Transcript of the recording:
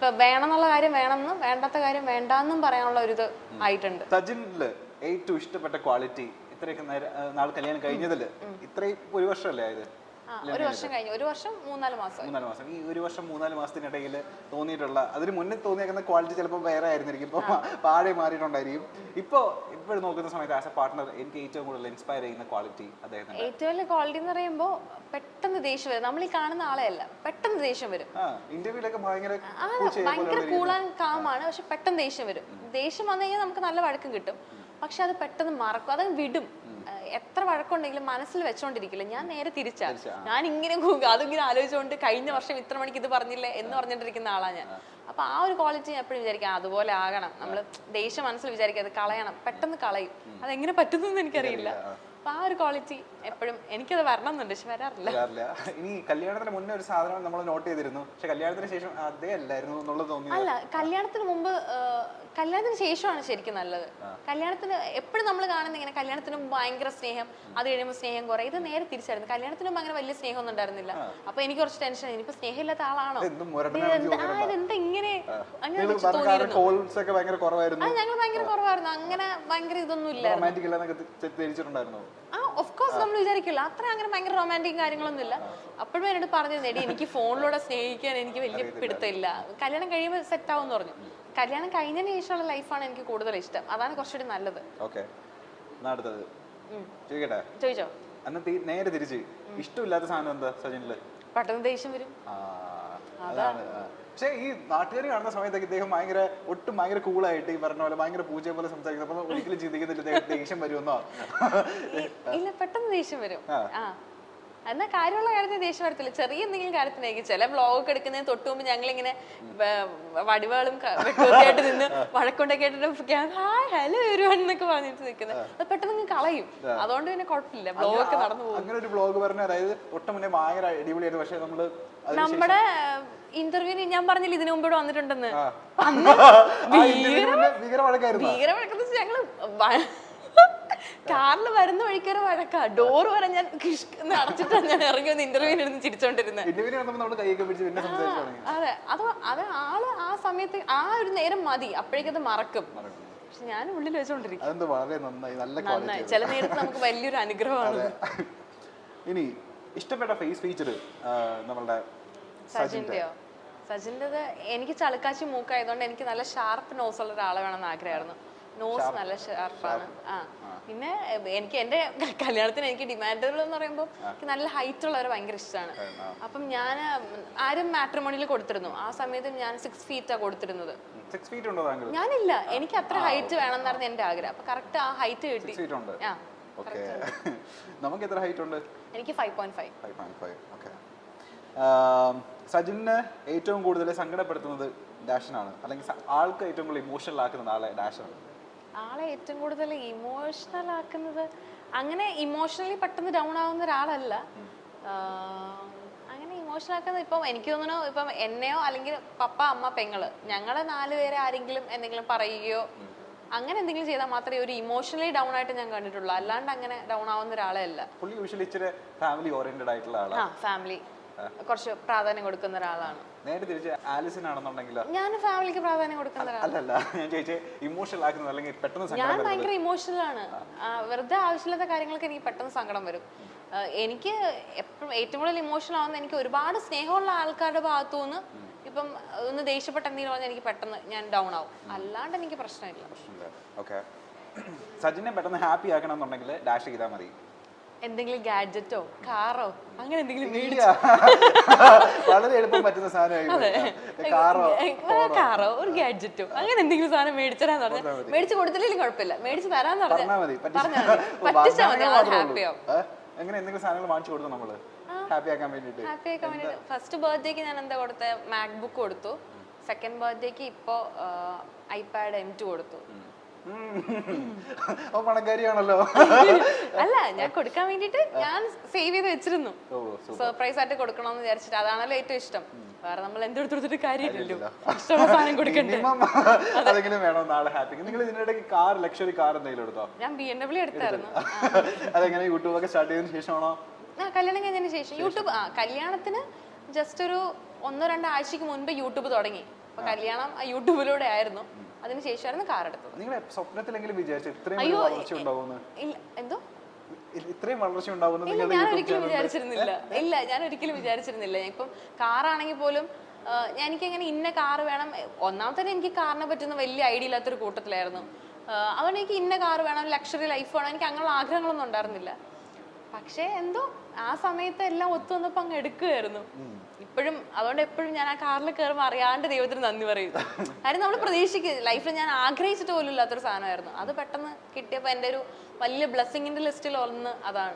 ഇപ്പൊ വേണമെന്നുള്ള കാര്യം വേണമെന്നും വേണ്ടാത്ത കാര്യം വേണ്ടാന്നും പറയാനുള്ള ഒരു ഇത് ആയിട്ടുണ്ട്. സജിനില് ഏറ്റവും ഇഷ്ടപ്പെട്ട ക്വാളിറ്റി ഇത്രയൊക്കെ നാളെ കല്യാണം കഴിഞ്ഞതില് ഇത്രയും ഒരു വർഷമല്ലേ ആയത്? ഒരു വർഷം കഴിഞ്ഞു, 1 വർഷം 3-4 മാസം. ഈ 1 വർഷം 3-4 മാസത്തിനിടയിൽ തോന്നിയിട്ടുള്ള അതിന് മുന്നേ തോന്നിയേക്കുന്ന ക്വാളിറ്റി ചിലപ്പോൾ വേറെ ആയിരുന്നിരിക്കും, ഇപ്പൊ പാടെ മാറിയിട്ടുണ്ടായിരിക്കും. ഇപ്പോഴും നോക്കുന്ന സമയത്ത് ആസ് എ പാർട്ട്ണർ എനിക്ക് ഏറ്റവും കൂടുതൽ ഇൻസ്പയർ ചെയ്യുന്ന ക്വാളിറ്റി അദ്ദേഹം? ഏറ്റവും വലിയ ക്വാളിറ്റി എന്ന് പറയുമ്പോൾ പെട്ടെന്ന് ദേഷ്യം വരും. നമ്മൾ ഈ കാണുന്ന ആളെയല്ല, പെട്ടെന്ന് ദേഷ്യം വരും. ഇന്റർവ്യൂലൊക്കെ ഭയങ്കര കൂളാൻ കാമാണ്, പക്ഷെ പെട്ടെന്ന് ദേഷ്യം വരും. ദേഷ്യം വന്നു കഴിഞ്ഞാൽ നമുക്ക് നല്ല വഴക്കം കിട്ടും, പക്ഷെ അത് പെട്ടെന്ന് മറക്കും, അത് വിടും. എത്ര വഴക്കുണ്ടെങ്കിലും മനസ്സിൽ വെച്ചോണ്ടിരിക്കില്ല. ഞാൻ നേരെ തിരിച്ചാ, ഞാൻ ഇങ്ങനെ അതിങ്ങനെ ആലോചിച്ചുകൊണ്ട് കഴിഞ്ഞ വർഷം ഇത്ര മണിക്ക് ഇത് പറഞ്ഞില്ലേ എന്ന് പറഞ്ഞിട്ടിരിക്കുന്ന ആളാ ഞാൻ. അപ്പൊ ആ ഒരു ക്വാളിറ്റി ഞാൻ എപ്പോഴും വിചാരിക്കാം അതുപോലെ ആകണം. നമ്മള് ദേഷ്യം മനസ്സിൽ വിചാരിക്കുക അത് കളയണം, പെട്ടെന്ന് കളയും. അതെങ്ങനെ പറ്റുന്നു എനിക്കറിയില്ല. അപ്പൊ ആ ഒരു ക്വാളിറ്റി എപ്പോഴും എനിക്കത് വരണം എന്നുണ്ട്, പക്ഷെ വരാറില്ല. ഇനി കല്യാണത്തിന് മുന്നേ ഒരു സാധനം നമ്മൾ നോട്ട് ചെയ്തിരുന്നു, പക്ഷെ കല്യാണത്തിന് ശേഷം അതേ അല്ലായിരുന്നു എന്നുള്ളത് തോന്നി? അല്ല, കല്യാണത്തിന് മുമ്പ്, കല്യാണത്തിന് ശേഷമാണ് ശരിക്കും നല്ലത്. കല്യാണത്തിന് എപ്പോഴും നമ്മൾ കാണുന്ന ഇങ്ങനെ കല്യാണത്തിന് മുമ്പ് ഭയങ്കര സ്നേഹം, അത് കഴിയുമ്പോൾ സ്നേഹം കുറേ. ഇത് നേരെ തിരിച്ചായിരുന്നു. കല്യാണത്തിന് മുമ്പ് അങ്ങനെ വലിയ സ്നേഹമൊന്നും ഉണ്ടായിരുന്നില്ല. അപ്പൊ എനിക്ക് കുറച്ച് ടെൻഷൻ, ഇനിയിപ്പോ സ്നേഹമില്ലാത്ത ആളാണോ, ഇതെന്താ ഇങ്ങനെ അങ്ങനെ തോന്നിയിരുന്നു. ഞങ്ങൾ ഭയങ്കര കുറവായിരുന്നു, അങ്ങനെ ഭയങ്കര ഇതൊന്നും ഇല്ലായിരുന്നു. ഓഫ് കോഴ്സ് നമ്മൾ വിചാരിക്കില്ല അത്ര അങ്ങനെ ഭയങ്കര റൊമാൻറ്റിക് കാര്യങ്ങളൊന്നും ഇല്ല. അപ്പോഴും എന്നോട് പറഞ്ഞിരുന്നു, എടി എനിക്ക് ഫോണിലൂടെ സ്നേഹിക്കാൻ എനിക്ക് വലിയ പിടുത്തമില്ല, കല്യാണം കഴിയുമ്പോൾ സെറ്റ് ആവുമെന്ന് പറഞ്ഞു. കല്യാണം കഴിഞ്ഞതിന് ശേഷമുള്ള ലൈഫാണ് എനിക്ക് കൂടുതൽ ഇഷ്ടം, അതാണ് കുറച്ചുകൂടി നല്ലത്. ചോദിച്ചോ? നേരെ തിരിച്ച് ഇഷ്ടമില്ലാത്ത സാധനം എന്താ സജിനില്? പെട്ടെന്ന് ദേഷ്യം വരും. പക്ഷെ ഈ നാട്ടുകാർ കാണുന്ന സമയത്തൊക്കെ ഇദ്ദേഹം ഒട്ടും ഭയങ്കര കൂളായിട്ട് ഈ പറഞ്ഞ പോലെ ഭയങ്കര പൂജയെ പോലെ സംസാരിക്കുന്നപ്പോ ഒരിക്കലും ചിന്തിക്കുന്നില്ല ദേഷ്യം വരുമെന്നോ? ഇല്ല, പെട്ടെന്ന് ദേഷ്യം വരും. എന്നാൽ കാര്യമുള്ള കാര്യത്തിന് ദേഷ്യം വരത്തില്ല, ചെറിയ എന്തെങ്കിലും കാര്യത്തിനായിരിക്കും. ചില വ്ളോഗൊക്കെ എടുക്കുന്നതിന് തൊട്ട് മുമ്പ് ഞങ്ങളിങ്ങനെ വടിവാളും വെട്ടുകൊക്കെ നിന്ന് വഴക്കൊണ്ടൊക്കെ ആയിട്ട് ഹായ് ഹലോ എവരിവൺ എന്നൊക്കെ പറഞ്ഞിട്ട് നിൽക്കുന്നത്, അത് പെട്ടെന്ന് കളയും. അതുകൊണ്ട് പിന്നെ കുഴപ്പമില്ല, വ്ളോഗൊക്കെ നടന്നു പോകും. അങ്ങനെ ഒരു വ്ളോഗ് പറഞ്ഞ, അതായത് ഒട്ടും മുന്നേ ഭയങ്കര അടിപൊളിയായിരുന്നു, പക്ഷെ നമ്മുടെ ഇന്റർവ്യൂവിന് ഞാൻ പറഞ്ഞില്ല ഇതിനു മുമ്പോട് വന്നിട്ടുണ്ടെന്ന്, ഭീകരവഴക്കെന്ന് വെച്ചാൽ ഞങ്ങള് കാറിൽ വരുന്ന വഴിക്കൊരു വഴക്കാ, ഡോറ് വരെ ഞാൻ അടച്ചിട്ടാണ് ഞാൻ ഇറങ്ങി വന്ന് ഇന്റർവ്യൂവിന് ചിരിച്ചോണ്ടിരുന്നത്. അതെ, അത് ആള് ആ സമയത്ത് ആ ഒരു നേരം മതി, അപ്പോഴേക്കത് മറക്കും. പക്ഷെ ഞാൻ ഉള്ളിൽ വെച്ചോണ്ടിരിക്കും. നന്നായി, ചില നേരത്ത് നമുക്ക് വലിയൊരു അനുഗ്രഹമാണ്. ഇനി ഇഷ്ടപ്പെട്ട ഫേസ് ഫീച്ചർ നമ്മളുടെ സജിന്റെയോ? സജിന്റേത് എനിക്ക് ചളുക്കാച്ചി മൂക്കായതുകൊണ്ട് എനിക്ക് നല്ല ഷാർപ്പ് നോസ് ഉള്ള ഒരാളെ വേണമെന്ന് ആഗ്രഹമായിരുന്നു. നോസ് നല്ല ഷാർപ്പാണ്. പിന്നെ എനിക്ക് എന്റെ കല്യാണത്തിന് എനിക്ക് ഡിമാൻഡുകൾ എന്ന് പറയുമ്പോൾ എനിക്ക് നല്ല ഹൈറ്റ് ഉള്ളവരെ ഭയങ്കര ഇഷ്ടമാണ്. അപ്പം ഞാൻ ആരും മാട്രിമോണിയിൽ കൊടുത്തിരുന്നു, ആ സമയത്ത് ഞാൻ 6 ഫീറ്റാ കൊടുത്തിരുന്നത്. ഞാനില്ല, എനിക്ക് അത്ര ഹൈറ്റ് വേണമെന്നായിരുന്നു എന്റെ ആഗ്രഹം. അപ്പൊ കറക്റ്റ് ആ ഹൈറ്റ് കിട്ടി. എനിക്ക് 5.5. സജിനെ ഏറ്റവും കൂടുതൽ സങ്കടപ്പെടുത്തുന്നത് ഡാഷനാണ്, അല്ലെങ്കിൽ ആൾക്ക് ഏറ്റവും കൂടുതൽ ഇമോഷണൽ ആക്കുന്നത് ആളെ ഡാഷാണ്? ആളെ ഏറ്റവും കൂടുതൽ ഇമോഷണൽ ആക്കുന്നത്, അങ്ങനെ ഇമോഷണലി പെട്ടെന്ന് ഡൗൺ ആവുന്ന ഒരാളല്ല. അങ്ങനെ ഇമോഷണൽ ആക്കുന്നത് ഇപ്പം എനിക്ക് തോന്നുന്നു, ഇപ്പം എന്നെയോ അല്ലെങ്കിൽ പപ്പ അമ്മ പെങ്ങള് ഞങ്ങളെ 4 പേരെ ആരെങ്കിലും എന്തെങ്കിലും പറയുകയോ അങ്ങനെ എന്തെങ്കിലും ചെയ്താൽ മാത്രമേ ഒരു ഇമോഷണലി ഡൗൺ ആയിട്ട് ഞാൻ കണ്ടിട്ടുള്ളൂ. അല്ലാണ്ട് അങ്ങനെ ഡൗൺ ആവുന്ന ഒരാളെ അല്ല. ഫാമിലി ഓറിയന്റഡ് ആയിട്ടുള്ള ആളാണ്. ഫാമിലി കുറച്ച് പ്രാധാന്യം കൊടുക്കുന്ന ഒരാളാണ്. നേരെ തിരിച്ച് ആലിസിൻ ആണെന്നുണ്ടെങ്കിൽ ഞാൻ ഫാമിലിക്ക് പ്രാധാന്യം കൊടുക്കുന്ന ഞാൻ ഭയങ്കര ഇമോഷണൽ ആണ്. വെറുതെ ആവശ്യമില്ലാത്ത കാര്യങ്ങൾക്ക് എനിക്ക് പെട്ടെന്ന് സങ്കടം വരും. എനിക്ക് എപ്പോഴും ഏറ്റവും കൂടുതൽ ഇമോഷണൽ ആവുന്ന എനിക്ക് ഒരുപാട് സ്നേഹമുള്ള ആൾക്കാരുടെ ഭാഗത്തുനിന്ന് ഇപ്പം ഒന്ന് ദേഷ്യപ്പെട്ട എന്തെങ്കിലും പറഞ്ഞാൽ എനിക്ക് പെട്ടെന്ന് ഞാൻ ഡൗൺ ആവും. അല്ലാണ്ട് എനിക്ക് പ്രശ്നമില്ല. സജിനെ പെട്ടെന്ന് ഹാപ്പി ആക്കണം എന്നുണ്ടെങ്കിൽ ഡാഷ് ചെയ്താൽ മതി. എന്തെങ്കിലും ഗാഡ്ജറ്റോ കാറോ അങ്ങനെ എന്തെങ്കിലും വളരെ എളുപ്പം പറ്റുന്ന സാധനം, കാറോ ഒരു ഗാഡ്ജറ്റോ അങ്ങനെ എന്തെങ്കിലും സാധനം മേടിച്ചരാന്ന് പറഞ്ഞാൽ മേടിച്ചു കൊടുത്തില്ലെങ്കിൽ കുഴപ്പമില്ല, മേടിച്ചു തരാന്ന് പറഞ്ഞാൽ പറ്റിച്ചാൽ മതി, ഹാപ്പിയാവും. എങ്ങനെ എന്തെങ്കിലും സാധനങ്ങൾ വാങ്ങിച്ചു കൊടുത്തു നമ്മള് ഹാപ്പി ആക്കാൻ വേണ്ടിട്ട്? ഫസ്റ്റ് ബർത്ത്ഡേക്ക് ഞാൻ എന്താ കൊടുത്ത, മാക്ബുക്ക് കൊടുത്തു. സെക്കൻഡ് ബർത്ത്ഡേക്ക് ഇപ്പോ ഐപാഡ് M2 കൊടുത്തു. പണക്കാരിയാണല്ലോ. അല്ല, ഞാൻ കൊടുക്കാൻ വേണ്ടിട്ട് ഞാൻ സേവ് ചെയ്ത് വെച്ചിരുന്നു, സർപ്രൈസ് ആയിട്ട് കൊടുക്കണമെന്ന് വിചാരിച്ചിട്ട്. അതാണല്ലോ ഏറ്റവും ഇഷ്ടം. വേറെ നമ്മൾ എന്തെടുത്തിട്ട് കാര്യമില്ലല്ലോ, ഇഷ്ടമുള്ള സാധനം കൊടുക്കണ്ടേ. ലക്ഷറി കാർ എന്തെങ്കിലും എടുത്തോ? ഞാൻ BMW എടുത്തായിരുന്നു. അതെങ്ങനെ യൂട്യൂബ് ഒക്കെ സ്റ്റാർട്ട് ചെയ്തതിനു ശേഷമാണോ? കല്യാണം കഴിഞ്ഞതിന് ശേഷം. യൂട്യൂബ് കല്യാണത്തിന് ജസ്റ്റ് ഒരു 1-2 ആഴ്ചക്ക് മുൻപ് യൂട്യൂബ് തുടങ്ങി. അപ്പൊ കല്യാണം യൂട്യൂബിലൂടെ ആയിരുന്നു, അതിനുശേഷമായിരുന്നു കാർ എടുത്തത്. നിങ്ങൾ സ്വപ്നത്തിലെങ്കിലും വിചാരിച്ചു ഇത്രയും വളർച്ച ഉണ്ടാവുമെന്ന്? എന്തോ ഇത്രയും വളർച്ച ഉണ്ടാവുമെന്ന് ഇല്ല, ഞാൻ ഒരിക്കലും വിചാരിച്ചിരുന്നില്ല. ഇല്ല, ഞാൻ ഒരിക്കലും വിചാരിച്ചിരുന്നില്ല. ഇപ്പം കാറാണെങ്കിൽ പോലും എനിക്കങ്ങനെ ഇന്ന കാറ് വേണം. ഒന്നാമത്തെ എനിക്ക് കാറിനെ പറ്റുന്ന വലിയ ഐഡിയ ഇല്ലാത്തൊരു കൂട്ടത്തിലായിരുന്നു. അതുകൊണ്ട് എനിക്ക് ഇന്ന കാറ് വേണം, ലക്ഷറി ലൈഫ് വേണം, എനിക്ക് അങ്ങനെയുള്ള ആഗ്രഹങ്ങളൊന്നും ഉണ്ടായിരുന്നില്ല. പക്ഷേ എന്തോ ആ സമയത്ത് എല്ലാം ഒത്തു വന്നപ്പോൾ അങ്ങ് എടുക്കുകയായിരുന്നു. ഇപ്പോഴും അതുകൊണ്ട് എപ്പോഴും ഞാൻ ആ കാറിൽ കയറുമ്പോൾ അറിയാണ്ട് ദൈവത്തിന് നന്ദി പറയും. കാര്യം നമ്മൾ പ്രതീക്ഷിക്കുക ലൈഫിൽ ഞാൻ ആഗ്രഹിച്ചിട്ട് പോലും ഇല്ലാത്തൊരു സാധനമായിരുന്നു. അത് പെട്ടെന്ന് കിട്ടിയപ്പോൾ എൻ്റെ ഒരു വലിയ ബ്ലെസ്സിങ്ങിന്റെ ലിസ്റ്റിൽ ഒന്ന് അതാണ്.